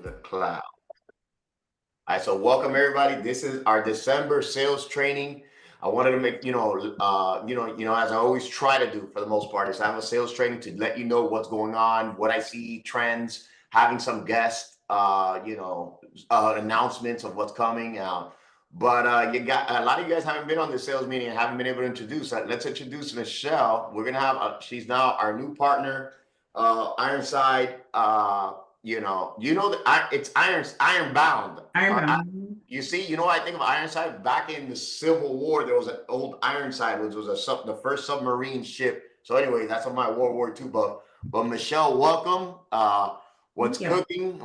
The cloud. All right, so welcome everybody. This is our December sales training. I wanted to make, as I always try to do for the most part, is have a sales training to let you know what's going on, what I see, trends, having some guests, announcements of what's coming. But you got a lot of you guys haven't been on the sales meeting and haven't been able to introduce. Let's introduce Michelle. We're gonna have she's now our new partner, Ironside. It's Ironbound. Ironbound. You see, what I think of Ironside? Back in the Civil War, there was an old Ironside, which was the first submarine ship. So anyway, that's on my World War II buff. But Michelle, welcome. What's Thank you. cooking?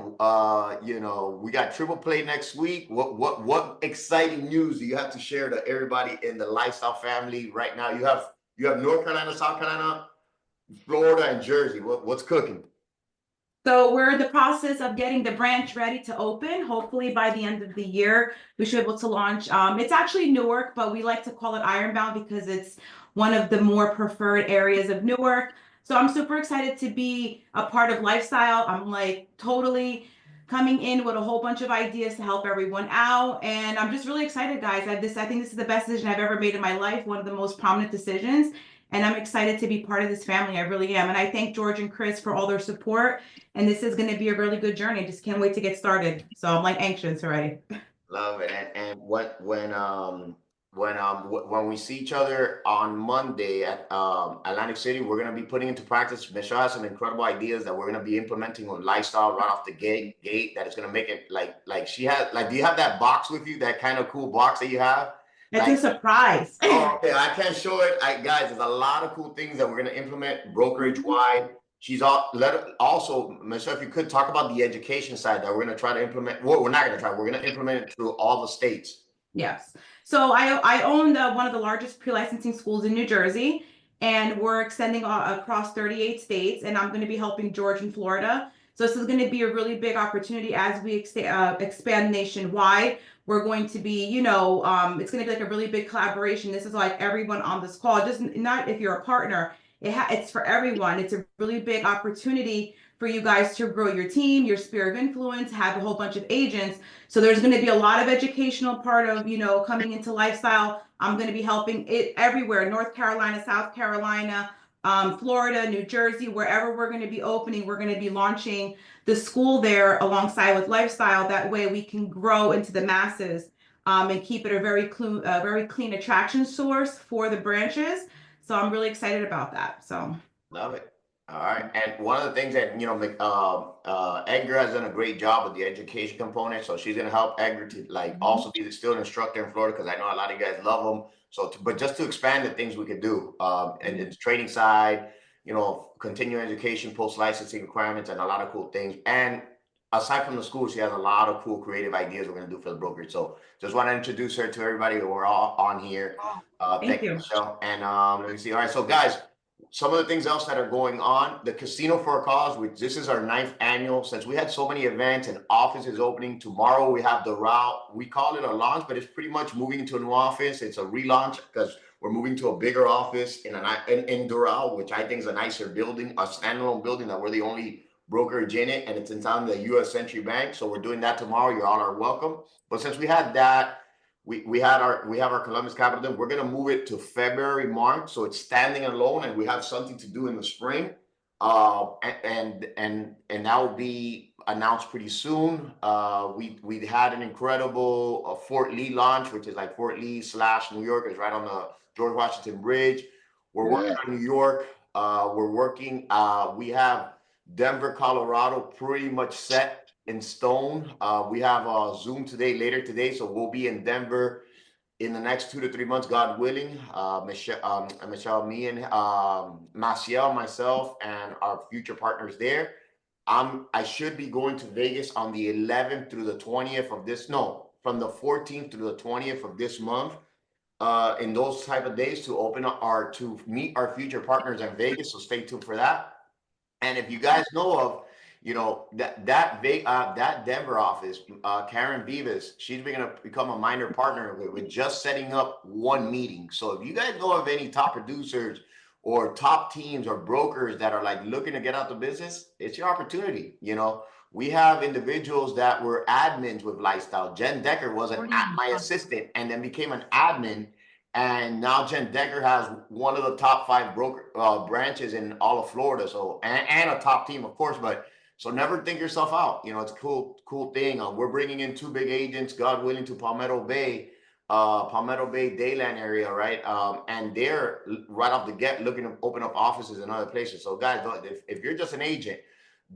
We got Triple Play next week. What exciting news do you have to share to everybody in the lifestyle family right now? You have North Carolina, South Carolina, Florida, and Jersey. What's cooking? So we're in the process of getting the branch ready to open. Hopefully by the end of the year, we should be able to launch. It's actually Newark, but we like to call it Ironbound because it's one of the more preferred areas of Newark. So I'm super excited to be a part of Lifestyle. I'm like totally coming in with a whole bunch of ideas to help everyone out. And I'm just really excited, guys. I think this is the best decision I've ever made in my life, one of the most prominent decisions. And I'm excited to be part of this family. I really am. And I thank George and Chris for all their support. And this is going to be a really good journey. I just can't wait to get started. So I'm like anxious already. Love it. And when we see each other on Monday at Atlantic City, we're gonna be putting into practice. Michelle has some incredible ideas that we're gonna be implementing on lifestyle right off the gate that is gonna make it like she has do you have that box with you, that kind of cool box that you have? It's Like, a surprise. oh, okay, I can't show it. Guys, there's a lot of cool things that we're gonna implement brokerage wide. She's also, Michelle, if you could talk about the education side that we're going to try to implement. Well, we're not going to try. We're going to implement it through all the states. Yes. So I own one of the largest pre-licensing schools in New Jersey, and we're extending across 38 states, and I'm going to be helping George in Florida. So this is going to be a really big opportunity as we expand nationwide. We're going to be, it's going to be like a really big collaboration. This is like everyone on this call, just not if you're a partner. It's for everyone. It's a really big opportunity for you guys to grow your team, your sphere of influence, have a whole bunch of agents. So there's going to be a lot of educational part of, coming into lifestyle. I'm going to be helping it everywhere, North Carolina, South Carolina, Florida, New Jersey, wherever we're going to be opening, we're going to be launching the school there alongside with lifestyle. That way we can grow into the masses and keep it a very clean attraction source for the branches. So I'm really excited about that. So Love it. All right. And one of the things that, Edgar has done a great job with the education component. So she's going to help Edgar to also be the student instructor in Florida, because I know a lot of you guys love him. So, but just to expand the things we could do, and the training side, continuing education, post licensing requirements, and a lot of cool things. And aside from the school, she has a lot of cool creative ideas we're going to do for the brokerage. So just want to introduce her to everybody. We're all on here. thank you. Michelle. And let me see. All right. So guys, some of the things else that are going on, the Casino for a Cause, which this is our 9th annual. Since we had so many events and offices opening, tomorrow we have the route. We call it a launch, but it's pretty much moving into a new office. It's a relaunch because we're moving to a bigger office in Doral, which I think is a nicer building, a standalone building that we're the only brokerage in it, and it's in town, the U.S. Century Bank. So we're doing that tomorrow. You all are welcome. But since we had that, we have our Columbus Capital. We're gonna move it to February, March, so it's standing alone, and we have something to do in the spring, and that will be announced pretty soon. We had an incredible Fort Lee launch, which is like Fort Lee / New York, is right on the George Washington Bridge. We're working on New York. We have Denver, Colorado, pretty much set in stone. We have a Zoom later today, so we'll be in Denver in the next 2 to 3 months, God willing. Michelle, me, and Maciel, myself, and our future partners there. I should be going to Vegas on the 11th through the 20th of this. No, from the 14th through the 20th of this month. In those type of days to meet our future partners in Vegas. So stay tuned for that. And if you guys know of, that Denver office, Karen Vivas, she's going to become a minor partner with just setting up one meeting. So if you guys know of any top producers or top teams or brokers that are like looking to get out the business, it's your opportunity. You know, we have individuals that were admins with Lifestyle. Jen Decker was my assistant and then became an admin. And now Jen Decker has one of the top 5 broker branches in all of Florida. So, and a top team, of course, but so never think yourself out. You know, it's a cool thing. We're bringing in 2 big agents, God willing, to Palmetto Bay, Dayland area, right? And they're right off the get looking to open up offices in other places. So guys, if you're just an agent,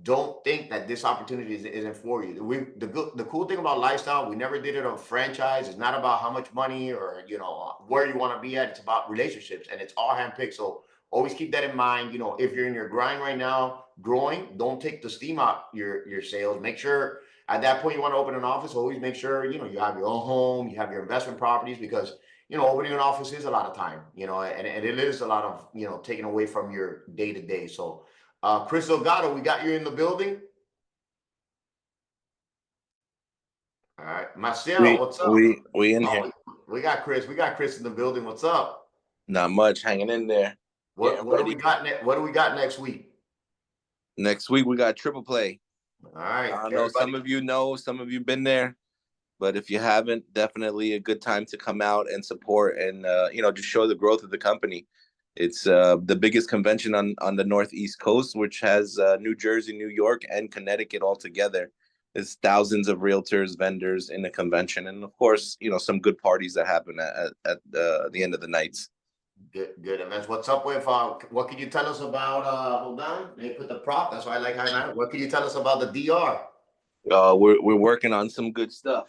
don't think that this opportunity isn't for you. The cool thing about Lifestyle, we never did it on franchise. It's not about how much money or, you know, where you want to be at. It's about relationships, and it's all handpicked. So always keep that in mind. You know, if you're in your grind right now, growing, don't take the steam out your sales. Make sure at that point you want to open an office, always make sure, you know, you have your own home, you have your investment properties, because, you know, opening an office is a lot of time, you know, and it is a lot of, you know, taking away from your day to day. So Chris Delgado, we got you in the building. All right, Marcel, what's up? We in here. We got Chris. We got Chris in the building. What's up? Not much, hanging in there. What do we got what do we got next week? Next week we got Triple Play. All right. I know some of you know, some of you been there, but if you haven't, definitely a good time to come out and support and you know, just show the growth of the company. It's the biggest convention on the Northeast Coast, which has New Jersey, New York, and Connecticut all together. There's thousands of realtors, vendors in the convention, and of course, you know, some good parties that happen at the end of the nights. Good events. What's up with what can you tell us about hold on, they put the prop, that's why I like how what can you tell us about the DR? We're working on some good stuff.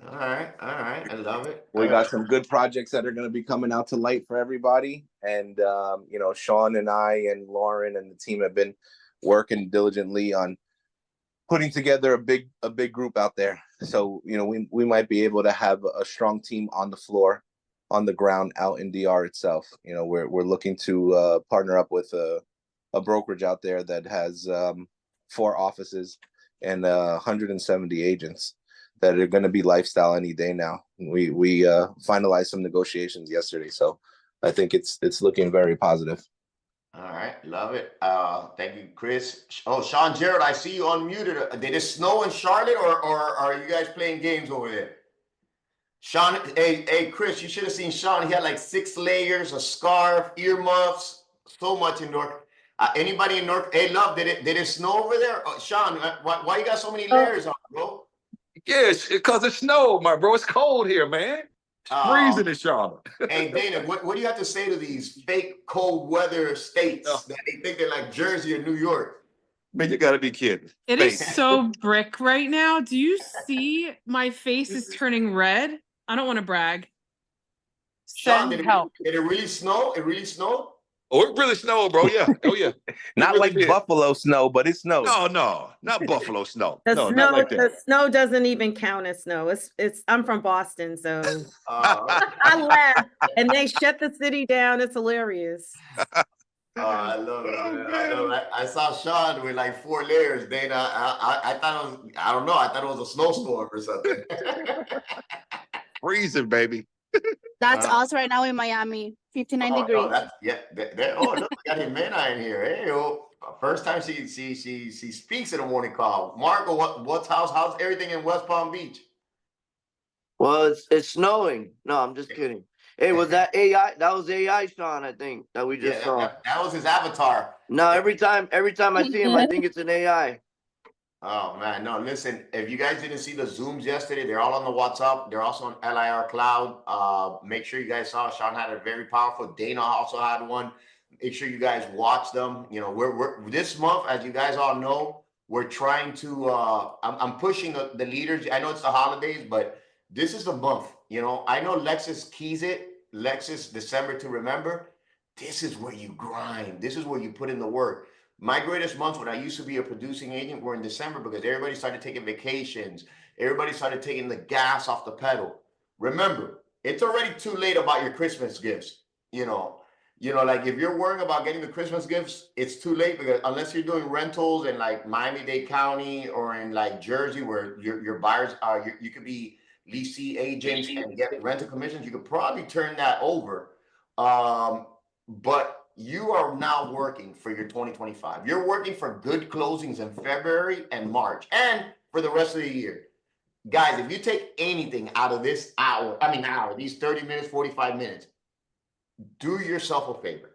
All right, I love it. We got some good projects that are going to be coming out to light for everybody, and you know, Sean and I and Lauren and the team have been working diligently on putting together a big group out there. So, you know, we might be able to have a strong team on the floor, on the ground, out in DR itself. You know, we're looking to partner up with a brokerage out there that has 4 offices and 170 agents that are going to be Lifestyle any day now. We finalized some negotiations yesterday, so I think it's looking very positive. All right, love it. Thank you, Chris. Oh, Sean Gerald, I see you unmuted. Did it snow in Charlotte, or are you guys playing games over there? Sean, hey, Chris, you should have seen Sean. He had like 6 layers, a scarf, earmuffs, so much in North. Anybody in North? Hey, love, did it snow over there? Sean, why you got so many layers on, bro? Yes, because it snowed, my bro. It's cold here, man. It's freezing in Charlotte. Hey, Dana, what do you have to say to these fake cold weather states that they think they're like Jersey or New York? Man, you gotta be kidding. It is so brick right now. Do you see my face is turning red? I don't want to brag. Sean, did it really snow? It really snowed? Oh, it really snowed, bro. Yeah. Oh, yeah. Not really like Buffalo snow, but it snowed. No, not Buffalo snow. No, not like that. The snow doesn't even count as snow. It's I'm from Boston, so I laugh. And they shut the city down. It's hilarious. I love it. I saw Sean with like 4 layers, Dana. I thought it was, I don't know, I thought it was a snowstorm or something. Freezing, baby. That's us right now in Miami, 59 degrees. Look, we got Jimena in here. Hey, first time she speaks in a morning call. Marco, how's everything in West Palm Beach? Well, it's snowing. No, I'm just kidding. Hey, was that AI? That was AI, Sean, I think, that we just saw. That was his avatar. No, every time I see him, I think it's an AI. Oh man, no, listen, if you guys didn't see the Zooms yesterday, they're all on the WhatsApp. They're also on LIR Cloud. Make sure you guys saw Sean had a very powerful. Dana also had one. Make sure you guys watch them. You know, we're this month, as you guys all know, we're trying to I'm pushing the leaders. I know it's the holidays, but this is the month. You know, I know Lexus keys it. Lexus December to remember. This is where you grind. This is where you put in the work. My greatest months when I used to be a producing agent were in December, because everybody started taking vacations. Everybody started taking the gas off the pedal. Remember, it's already too late about your Christmas gifts. You know, like if you're worrying about getting the Christmas gifts, it's too late, because unless you're doing rentals in like Miami-Dade County or in like Jersey, where your buyers are, you could be leasing agents and get rental commissions, you could probably turn that over. But you are now working for your 2025. You're working for good closings in February and March and for the rest of the year. Guys, if you take anything out of this hour, these 30 minutes, 45 minutes, do yourself a favor.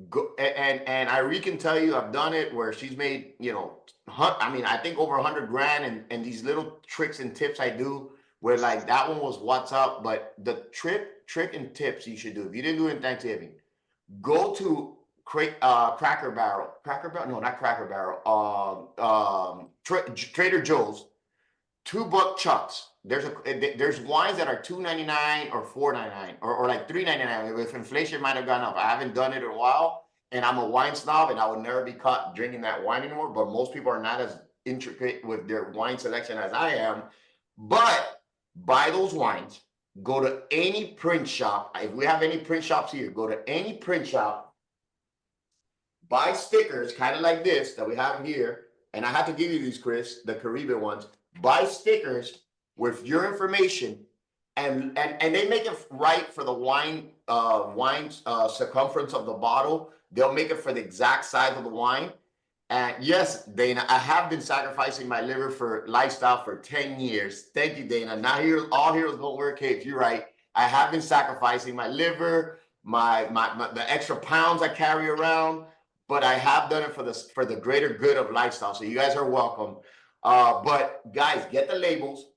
Go and Irene can tell you, I've done it where she's made, I think over 100 grand and these little tricks and tips I do where like that one was what's up, but the trick and tips you should do. If you didn't do it in Thanksgiving, go to Cracker Barrel. No, not Cracker Barrel. Trader Joe's. $2 chucks. There's wines that are $2.99 or $4.99 or like $3.99. If inflation might have gone up, I haven't done it in a while, and I'm a wine snob, and I would never be caught drinking that wine anymore. But most people are not as intricate with their wine selection as I am. But buy those wines. Go to any print shop. If we have any print shops here, go to any print shop. Buy stickers, kind of like this that we have here. And I have to give you these, Chris, the Caribbean ones. Buy stickers with your information, and they make it right for the wine circumference of the bottle. They'll make it for the exact size of the wine. And yes, Dana, I have been sacrificing my liver for lifestyle for 10 years. Thank you, Dana. Now all heroes don't wear capes. You're right. I have been sacrificing my liver, the extra pounds I carry around, but I have done it for the greater good of lifestyle. So you guys are welcome. But guys, get the labels,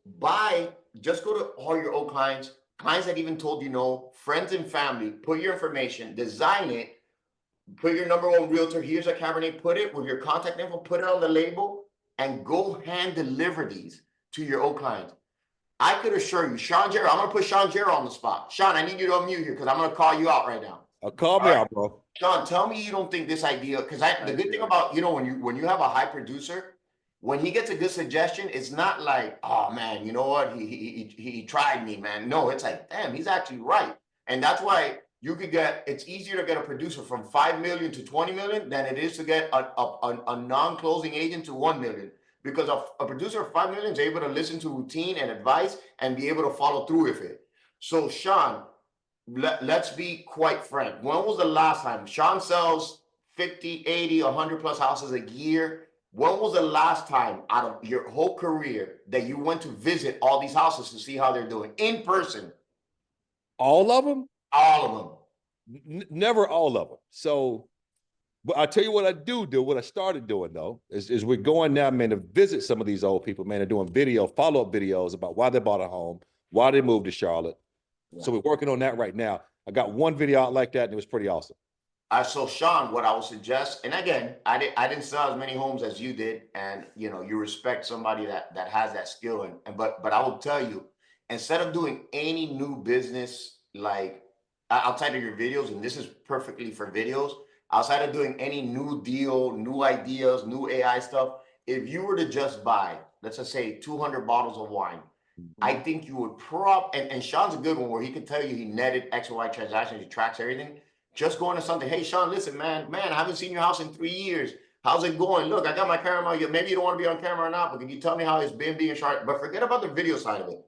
just go to all your old clients that even told you no, friends and family, put your information, design it, put your number one realtor, here's a Cabernet, put it with your contact info, put it on the label, and go hand deliver these to your old clients. I could assure you, Sean Jarrett, I'm going to put Sean Jarrett on the spot. Sean, I need you to unmute here because I'm going to call you out right now. Call me out, bro. Sean, tell me you don't think this idea, because the good thing about, when you have a high producer, when he gets a good suggestion, it's not like, oh man, you know what? He tried me, man. No, it's like, damn, he's actually right. And that's why it's easier to get a producer from 5 million to 20 million than it is to get a non-closing agent to 1 million. Because a producer of 5 million is able to listen to routine and advice and be able to follow through with it. So Sean, let's be quite frank. When was the last time? Sean sells 50, 80, 100 plus houses a year. When was the last time out of your whole career that you went to visit all these houses to see how they're doing in person? All of them? All of them. Never all of them. So, but I'll tell you what I do, what I started doing though, is we're going now, man, to visit some of these old people, man, and doing follow-up videos about why they bought a home, why they moved to Charlotte. Yeah. So we're working on that right now. I got one video out like that, and it was pretty awesome. So Sean, what I would suggest, and again, I didn't sell as many homes as you did, and you respect somebody that has that skill, but I will tell you, instead of doing any new business like outside of your videos, and this is perfectly for videos, outside of doing any new deal, new ideas, new AI stuff, if you were to just buy, let's just say 200 bottles of wine, I think you would and Sean's a good one where he can tell you he netted X or Y transactions, he tracks everything. Just going to something, hey, Sean, listen, man, I haven't seen your house in 3 years. How's it going? Look, I got my camera. Maybe you don't want to be on camera or not, but can you tell me how it's been being shot? But forget about the video side of it.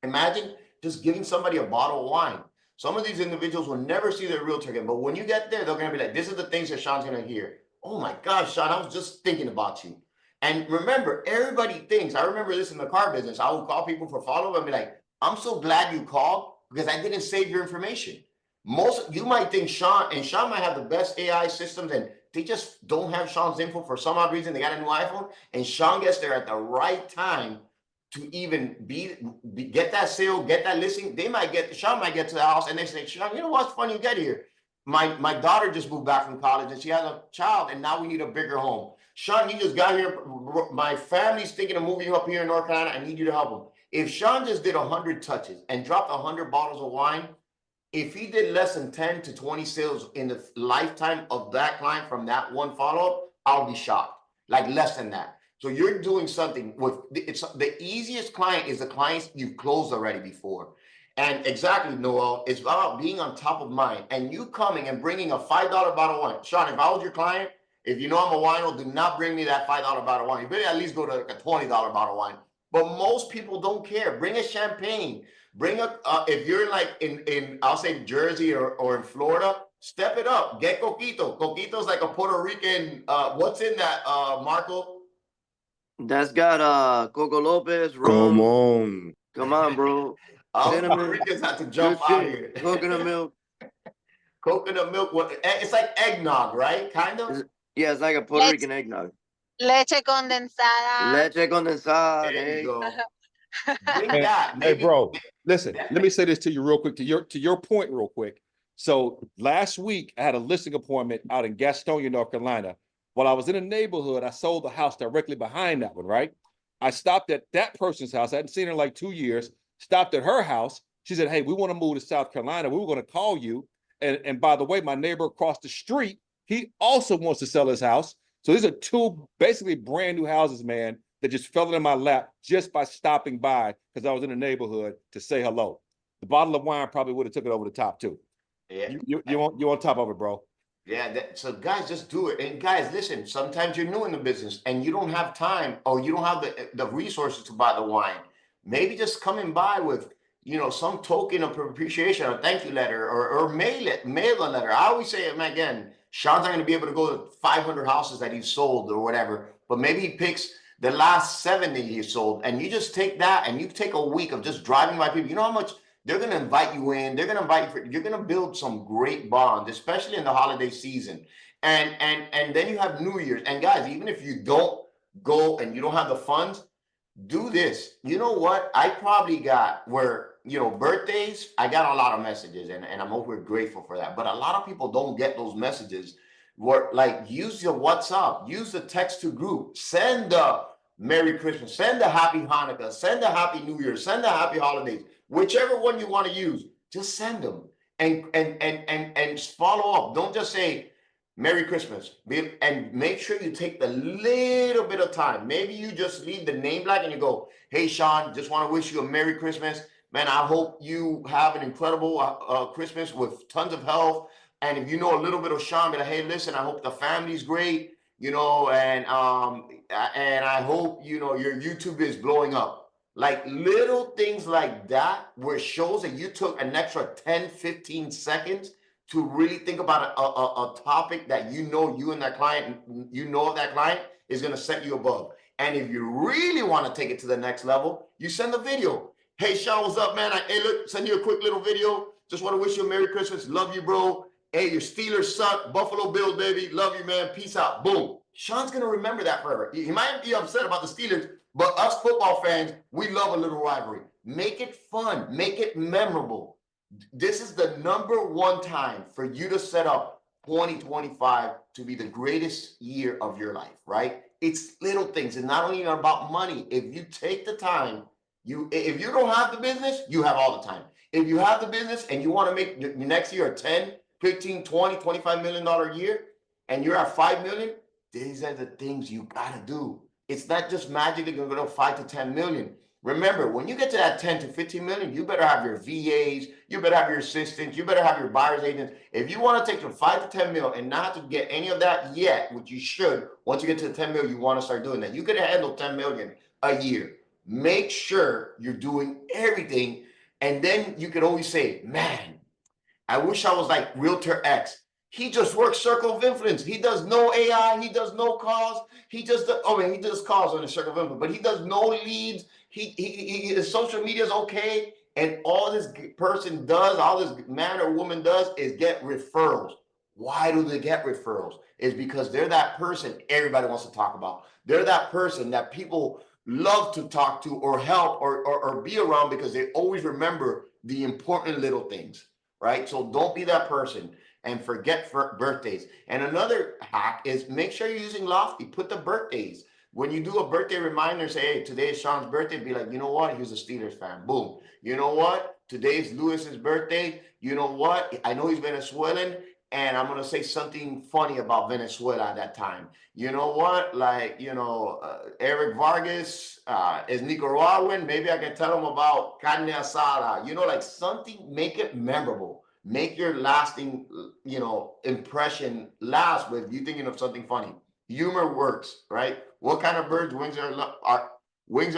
Imagine just giving somebody a bottle of wine. Some of these individuals will never see their realtor again, but when you get there, they're going to be like, this is the things that Sean's going to hear. Oh my gosh, Sean, I was just thinking about you. And remember, everybody thinks, I remember this in the car business. I would call people for follow-up and be like, I'm so glad you called because I didn't save your information. You might think Sean might have the best AI systems and they just don't have Sean's info for some odd reason. They got a new iPhone and Sean gets there at the right time to even get that sale, get that listing. Sean might get to the house and they say, Sean, you know what's funny you get here? My daughter just moved back from college and she has a child and now we need a bigger home. Sean, you just got here. My family's thinking of moving up here in North Carolina. I need you to help them. If Sean just did 100 touches and dropped 100 bottles of wine, if he did less than 10 to 20 sales in the lifetime of that client from that one follow-up, I'll be shocked. Like less than that. So you're doing something the easiest client is the clients you've closed already before. And exactly, Noel, it's about being on top of mind. And you coming and bringing a $5 bottle of wine. Sean, if I was your client, if you know I'm a wino, do not bring me that $5 bottle of wine. You better at least go to like a $20 bottle of wine. But most people don't care. Bring a champagne. Bring if you're like in I'll say Jersey or in Florida, step it up. Get Coquito. Coquito's like a Puerto Rican. What's in that, Marco? That's got Coco Lopez, Come rum. on. Come on, bro. Puerto Cinnamon, Ricans have to good jump out shit. here. Coconut milk. Coconut milk. It's like eggnog, right? Kind of. Yeah, it's like a Puerto Rican eggnog. Leche condensada. Leche condensada. There you Hey. go. Bring Hey, that. hey, Maybe. bro, listen, let me say this to you real quick, to your point real quick. So last week I had a listing appointment out in Gastonia, North Carolina. While I was in a neighborhood, I sold the house directly behind that one, right? I stopped at that person's house. I hadn't seen her in like 2 years. Stopped at her house. She said, hey, we want to move to South Carolina. We were going to call you. And by the way, my neighbor across the street, he also wants to sell his house. So these are two basically brand new houses, man, that just fell in my lap just by stopping by because I was in the neighborhood to say hello. The bottle of wine probably would have took it over the top too. Yeah. You on top of it, bro. Yeah, so guys, just do it. And guys, listen, sometimes you're new in the business and you don't have time or you don't have the resources to buy the wine. Maybe just coming by with, some token of appreciation, a thank you letter, or mail a letter. I always say, again, Sean's not going to be able to go to 500 houses that he's sold or whatever, but maybe he picks the last 70 he sold, and you just take that and you take a week of just driving by people. You know how much they're going to invite you in. They're going to invite you. You're going to build some great bonds, especially in the holiday season. And then you have New Year's. And guys, even if you don't go and you don't have the funds, do this. You know what? I probably got birthdays. I got a lot of messages, and I'm over grateful for that. But a lot of people don't get those messages. Use your WhatsApp, use the text to group, send the Merry Christmas, send the Happy Hanukkah, send the Happy New Year, send the Happy Holidays. Whichever one you want to use, just send them and follow up. Don't just say Merry Christmas, and make sure you take the little bit of time. Maybe you just leave the name blank and you go, hey, Sean, just want to wish you a Merry Christmas. Man, I hope you have an incredible Christmas with tons of health. And if you know a little bit of Sean, be like, hey, listen, I hope the family's great, and I hope, your YouTube is blowing up. Like little things like that, where it shows that you took an extra 10, 15 seconds to really think about a topic that you and that client, that client is going to set you above. And if you really want to take it to the next level, you send a video. Hey, Sean, what's up, man? Hey, look, send you a quick little video. Just want to wish you a Merry Christmas. Love you, bro. Hey, your Steelers suck. Buffalo Bills, baby. Love you, man. Peace out. Boom. Sean's going to remember that forever. He might be upset about the Steelers, but us football fans, we love a little rivalry. Make it fun. Make it memorable. This is the #1 time for you to set up 2025 to be the greatest year of your life, right? It's little things. It's not only about money. If you take the time, if you don't have the business, you have all the time. If you have the business and you want to make the next year a 10, 15, 20, $25 million year, and you're at 5 million, these are the things you got to do. It's not just magically going to go to 5 to 10 million. Remember, when you get to that 10 to 15 million, you better have your VAs, you better have your assistants, you better have your buyer's agents. If you want to take from 5 to 10 mil and not to get any of that yet, which you should, once you get to the 10 mil, you want to start doing that. You could handle 10 million a year. Make sure you're doing everything. And then you can always say, man, I wish I was like Realtor X. He just works circle of influence. He does no AI. He does no calls. He does he does calls on the circle of influence, but he does no leads. His social media is okay. And all this person does, all this man or woman does is get referrals. Why do they get referrals? It's because they're that person everybody wants to talk about. They're that person that people love to talk to or help or be around because they always remember the important little things, right? So don't be that person and forget birthdays. And another hack is make sure you're using Lofty. Put the birthdays. When you do a birthday reminder, say, hey, today is Sean's birthday, be like, you know what? He's a Steelers fan. Boom. You know what? Today's Lewis's birthday. You know what? I know he's Venezuelan, and I'm going to say something funny about Venezuela at that time. You know what? Eric Vargas is Nicaraguan. Maybe I can tell him about carne asada. Like something, make it memorable. Make your lasting, impression last with you thinking of something funny. Humor works, right? What kind of birds? Wings are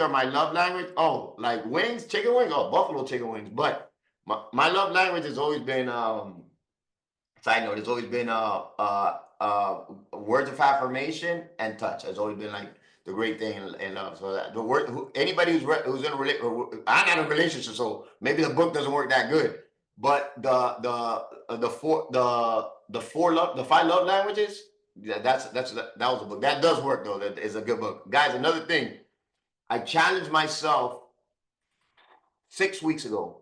my love language. Oh, like wings, chicken wings. Oh, buffalo chicken wings. But my love language has always been Side note, it's always been words of affirmation and touch. It's always been like the great thing in love. So that the word, anybody who's in a I'm not in a relationship, so maybe the book doesn't work that good. But the five love languages. Yeah, that was a book that does work though. That is a good book, guys. Another thing, I challenged myself 6 weeks ago.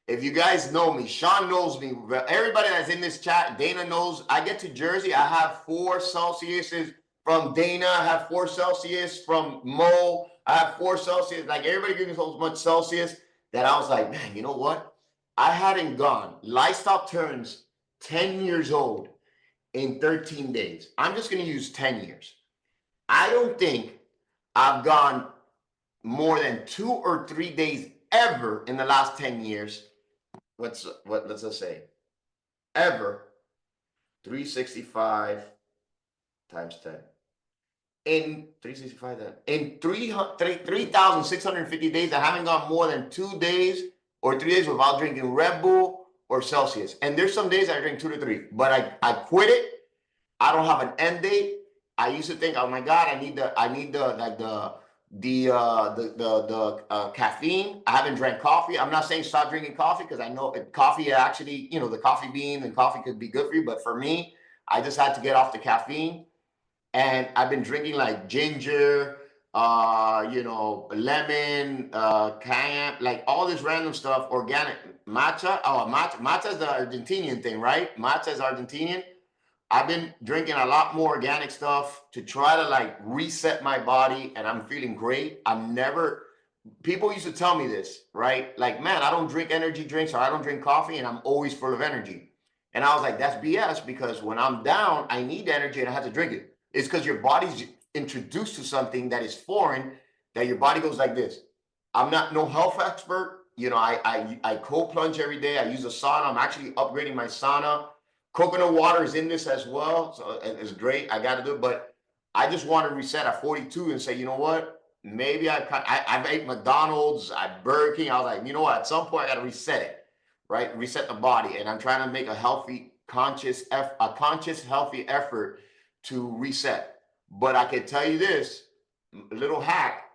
If you guys know me, Sean knows me. Everybody that's in this chat, Dana knows. I get to Jersey, I have 4 Celsiuses from Dana. I have 4 Celsius from Mo. I have 4 Celsius. Like everybody gives me so much Celsius that I was like, man, you know what? I hadn't gone. Lifestyle turns 10 years old in 13 days. I'm just going to use 10 years. I don't think I've gone more than 2 or 3 days ever in the last 10 years. Let's just say ever 365 times 10 in 365 in 3,650 days. I haven't gone more than 2 days or 3 days without drinking Red Bull or Celsius. And there's some days I drink 2 to 3, but I quit it. I don't have an end date. I used to think, oh my God, I need the caffeine. I haven't drank coffee. I'm not saying stop drinking coffee because I know coffee actually, the coffee bean and coffee could be good for you. But for me, I just had to get off the caffeine. And I've been drinking like ginger, lemon, cayenne, like all this random stuff, organic matcha. Oh, matcha is the Argentinian thing, right? Matcha is Argentinian. I've been drinking a lot more organic stuff to try to like reset my body, and I'm feeling great. People used to tell me this, right? Like, man, I don't drink energy drinks or I don't drink coffee and I'm always full of energy. And I was like, that's BS because when I'm down, I need energy and I have to drink it. It's because your body's introduced to something that is foreign that your body goes like this. I'm not no health expert. I cold plunge every day. I use a sauna. I'm actually upgrading my sauna. Coconut water is in this as well, so it's great. I got to do it, but I just want to reset at 42 and say, you know what? Maybe I've ate McDonald's, Burger King. I was like, you know what? At some point, I got to reset it, right? Reset the body, and I'm trying to make a conscious, healthy effort to reset. But I can tell you this, a little hack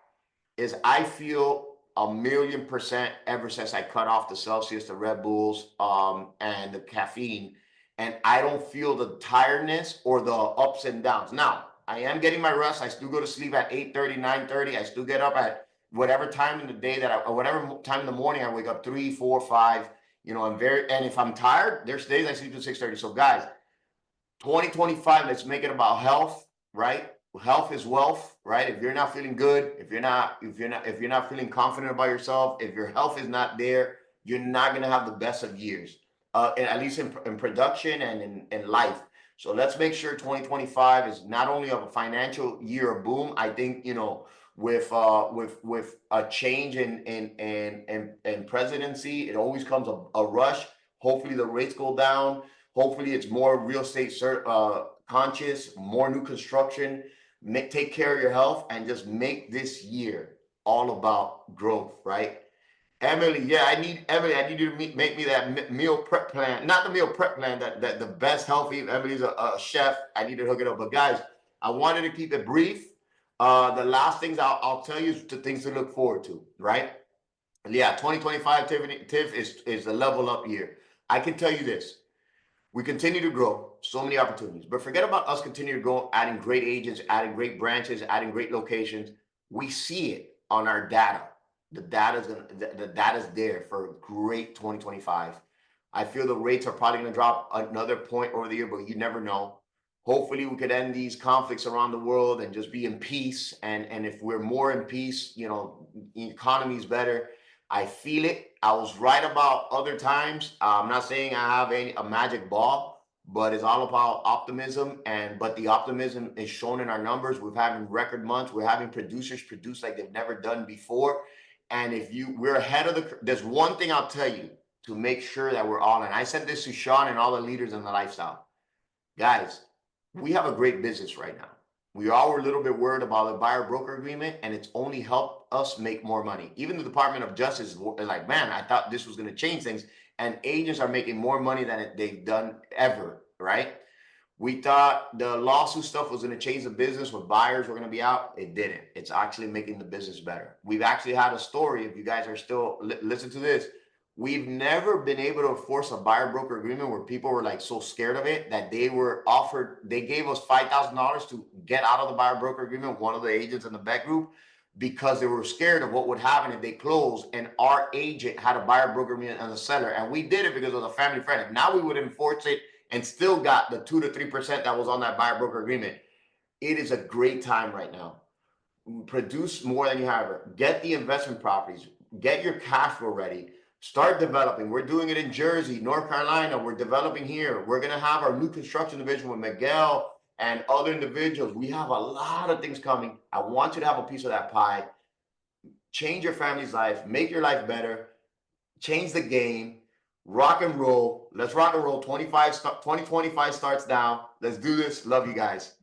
is I feel 1,000,000% ever since I cut off the Celsius, the Red Bulls, and the caffeine. And I don't feel the tiredness or the ups and downs. Now, I am getting my rest. I still go to sleep at 8:30, 9:30. I still get up at whatever time in the day or whatever time in the morning I wake up, 3, 4, 5. And if I'm tired, there's days I sleep till 6:30. So guys, 2025, let's make it about health, right? Health is wealth, right? If you're not feeling good, if you're not feeling confident about yourself, if your health is not there, you're not gonna have the best of years. At least in production and in life. So let's make sure 2025 is not only of a financial year of boom. I think with a change in presidency, it always comes a rush. Hopefully the rates go down. Hopefully it's more real estate conscious, more new construction. Take care of your health and just make this year all about growth, right? Emily, yeah, I need you to make me that meal prep plan. Not the meal prep plan, that the best healthy. Emily's a chef. I need to hook it up. But guys, I wanted to keep it brief. The last things I'll tell you is the things to look forward to, right? Yeah, 2025 Tiff is a level up year. I can tell you this. We continue to grow, so many opportunities, but forget about us continuing to grow, adding great agents, adding great branches, adding great locations. We see it on our data. The data's there for a great 2025. I feel the rates are probably going to drop another point over the year, but you never know. Hopefully we could end these conflicts around the world and just be in peace. And if we're more in peace, the economy is better. I feel it. I was right about other times. I'm not saying I have a magic ball, but it's all about optimism. But the optimism is shown in our numbers. We're having record months. We're having producers produce like they've never done before. And we're ahead of there's one thing I'll tell you to make sure that we're all in. I said this to Sean and all the leaders in the lifestyle. Guys, we have a great business right now. We all were a little bit worried about the buyer broker agreement, and it's only helped us make more money. Even the Department of Justice is like, man, I thought this was going to change things. and agents are making more money than they've done ever, right? We thought the lawsuit stuff was going to change the business, where buyers were going to be out. It didn't. It's actually making the business better. We've actually had a story. If you guys are still listen to this, we've never been able to enforce a buyer broker agreement where people were like so scared of it that they gave us $5,000 to get out of the buyer broker agreement. One of the agents in the back group, because they were scared of what would happen if they closed and our agent had a buyer broker agreement on the seller. And we did it because it was a family friend. If now we would enforce it and still got the 2 to 3% that was on that buyer broker agreement. It is a great time right now. Produce more than you have ever. Get the investment properties. Get your cash flow ready. Start developing. We're doing it in Jersey, North Carolina. We're developing here. We're going to have our new construction division with Miguel and other individuals. We have a lot of things coming. I want you to have a piece of that pie. Change your family's life. Make your life better. Change the game. Rock and roll. Let's rock and roll. 2025 starts now. Let's do this. Love you guys.